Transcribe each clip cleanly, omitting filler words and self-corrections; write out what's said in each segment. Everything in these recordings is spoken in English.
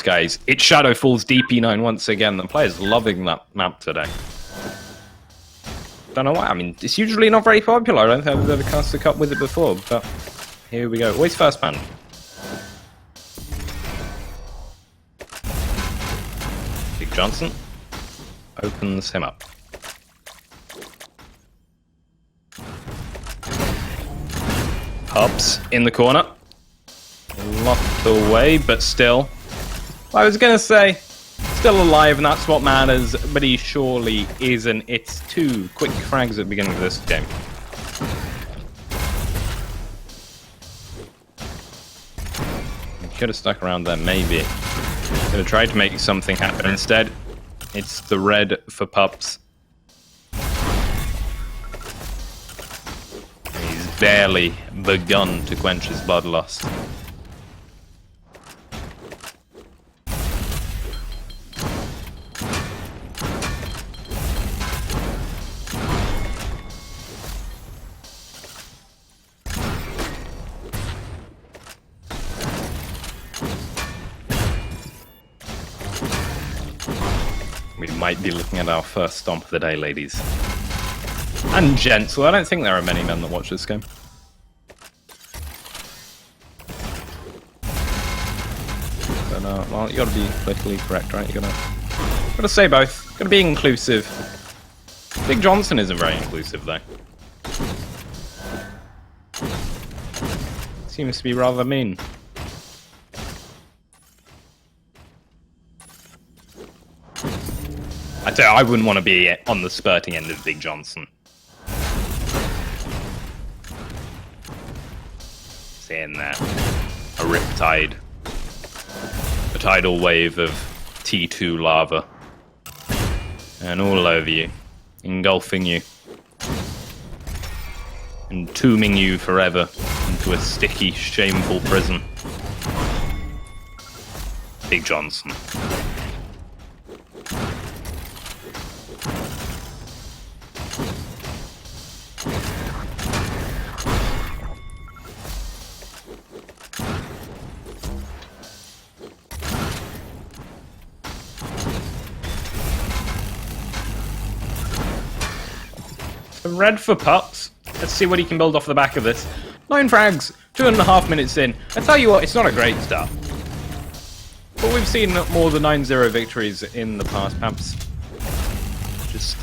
guys. It's Shadowfalls DP9 once again. The player's loving that map today. Don't know why. I mean, it's usually not very popular. I don't think I've ever cast a cup with it before, but here we go. Always first man. Big Johnson opens him up. pupz in the corner. Locked away, but still. I was gonna say, still alive, and that's what matters, but he surely isn't. It's 2 quick frags at the beginning of this game. He could have stuck around there, maybe. Could have tried to make something happen. Instead, it's the red for pupz. He's barely begun to quench his bloodlust. We might be looking at our first stomp of the day, ladies. And gents, well, I don't think there are many men that watch this game. But, well, you gotta be politically correct, right? You gotta say both. Gotta be inclusive. Big Johnson isn't very inclusive, though. Seems to be rather mean. I wouldn't want to be on the spurting end of Big Johnson. Seeing that. A riptide. A tidal wave of T2 lava. And all over you. Engulfing you. Entombing you forever into a sticky, shameful prison. Big Johnson. Red for pupz. Let's see what he can build off the back of this. 9 frags, 2.5 minutes in. I tell you what, it's not a great start. But we've seen more than 9-0 victories in the past, perhaps. Just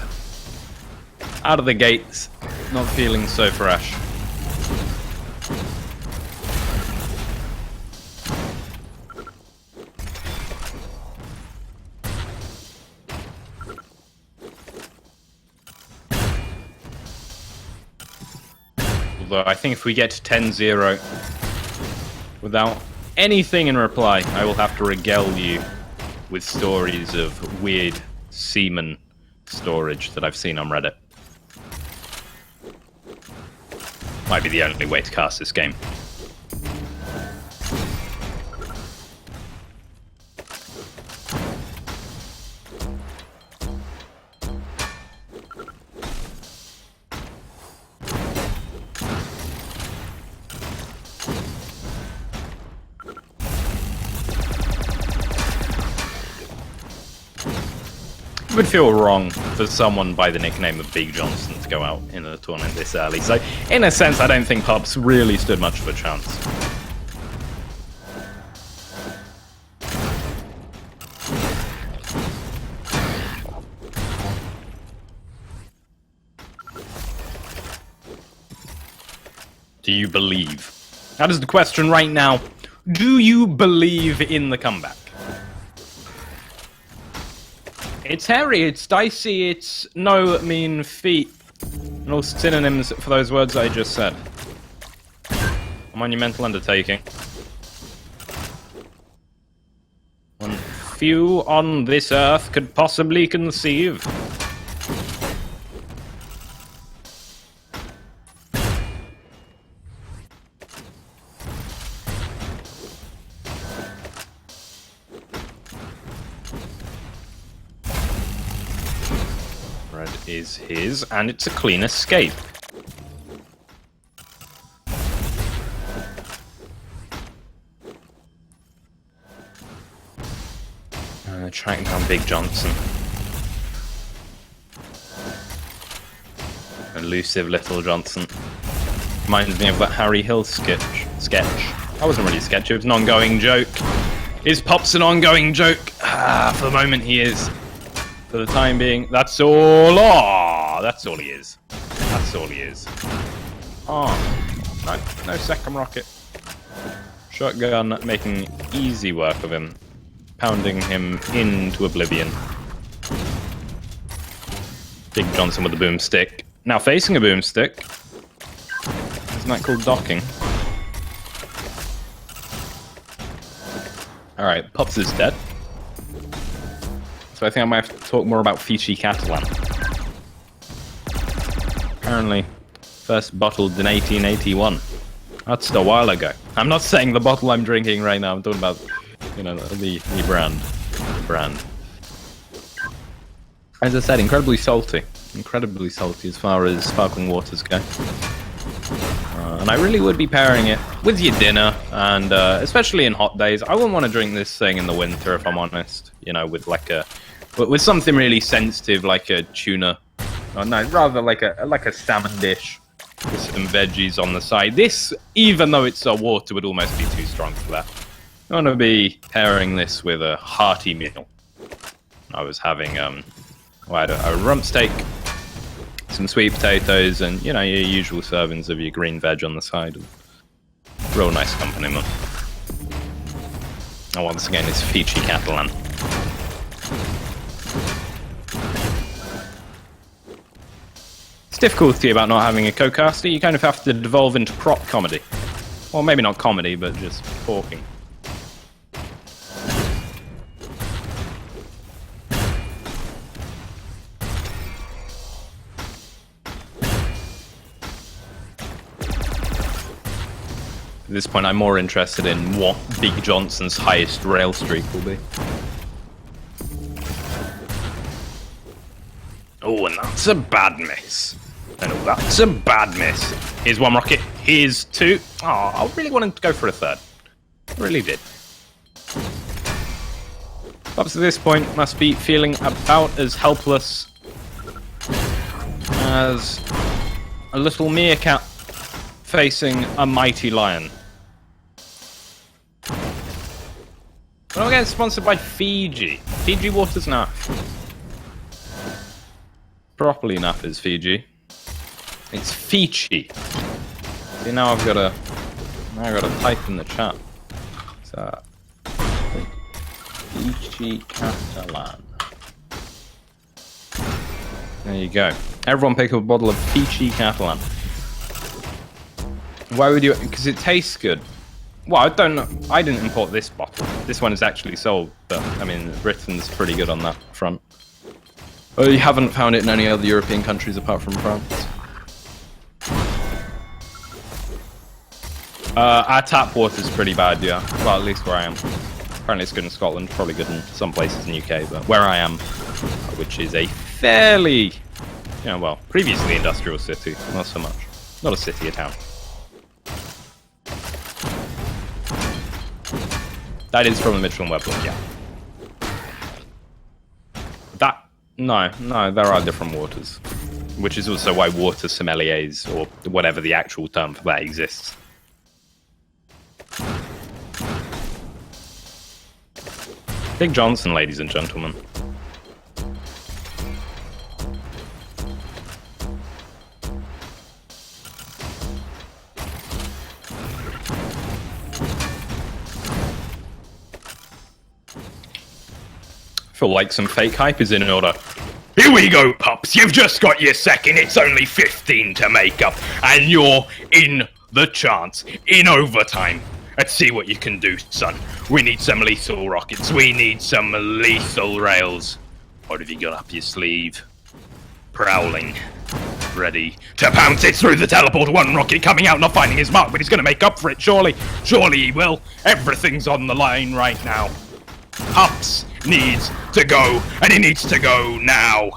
out of the gates, not feeling so fresh. Although I think if we get to 10-0 without anything in reply, I will have to regale you with stories of weird semen storage that I've seen on Reddit. Might be the only way to cast this game. It would feel wrong for someone by the nickname of Big Johnson to go out in a tournament this early, so in a sense I don't think pupz really stood much of a chance. Do you believe? That is the question right now. Do you believe in the comeback? It's hairy, it's dicey, it's no mean feat. And all synonyms for those words I just said. A monumental undertaking. One few on this earth could possibly conceive. Red is his, and it's a clean escape. Track down Big Johnson. Elusive Little Johnson. Reminds me of that Harry Hill sketch. That wasn't really a sketch, it was an ongoing joke. Is pupz an ongoing joke? For the moment he is. For the time being, that's all. That's all he is. That's all he is. No second rocket. Shotgun making easy work of him. Pounding him into oblivion. Big Johnson with the boomstick. Now facing a boomstick. Isn't that called docking? Alright, pupz is dead. So I think I might have to talk more about Fichi Catalan. Apparently, first bottled in 1881. That's a while ago. I'm not saying the bottle I'm drinking right now, I'm talking about, you know, the brand. The brand. As I said, incredibly salty. Incredibly salty as far as sparkling waters go. And I really would be pairing it with your dinner, and especially in hot days. I wouldn't want to drink this thing in the winter, if I'm honest. You know, with like with something really sensitive, like a tuna. Oh, no, rather like a salmon dish with some veggies on the side. This, even though it's water, would almost be too strong for that. I want to be pairing this with a hearty meal. I was having a rump steak, some sweet potatoes, and, you know, your usual servings of your green veg on the side. Real nice company, man. And once again, it's Fichi Catalan. It's difficulty about not having a co-caster. You kind of have to devolve into prop comedy. Well, maybe not comedy, but just talking. At this point, I'm more interested in what Big Johnson's highest rail streak will be. Oh, and that's a bad miss. And oh, that's a bad miss. Here's one rocket. Here's two. Oh, I really wanted to go for a third. I really did. Up to this point, must be feeling about as helpless as a little meerkat facing a mighty lion. But I'm getting sponsored by Fiji. Fiji Waters Naff. Properly Naff is Fiji. It's Fichi. See, now I've got to type in the chat. So, Fichi Catalan. There you go. Everyone pick up a bottle of Fichi Catalan. Why would you? Because it tastes good. Well, I don't know. I didn't import this bottle. This one is actually sold, but I mean, Britain's pretty good on that front. Oh, you haven't found it in any other European countries apart from France? Our tap water's pretty bad, yeah. Well, at least where I am. Apparently it's good in Scotland, probably good in some places in the UK, but where I am, which is a fairly, you know, well, previously industrial city, not so much. Not a city, a town. That is from the Mitchell and Webb book, yeah. No, there are different waters. Which is also why water sommeliers, or whatever the actual term for that, exists. Big Johnson, ladies and gentlemen. Feel like some fake hype is in order. Here we go, pups. You've just got your second. It's only 15 to make up, and you're in the chance in overtime. Let's see what you can do, son. We need some lethal rockets. We need some lethal rails. What have you got up your sleeve? Prowling. Ready to pounce it through the teleport. One rocket coming out, not finding his mark, but he's going to make up for it, surely. Surely he will. Everything's on the line right now. Pupz needs to go, and he needs to go now.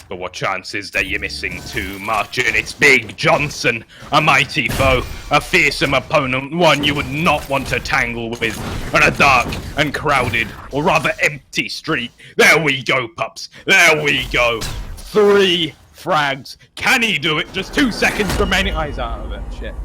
But what chance is there? You're missing too much, and it's Big Johnson, a mighty foe. A fearsome opponent, one you would not want to tangle with, on a dark and crowded, or rather empty street. There we go, pups. There we go. 3 frags. Can he do it? Just 2 seconds remaining. Oh, he's out of it. Shit.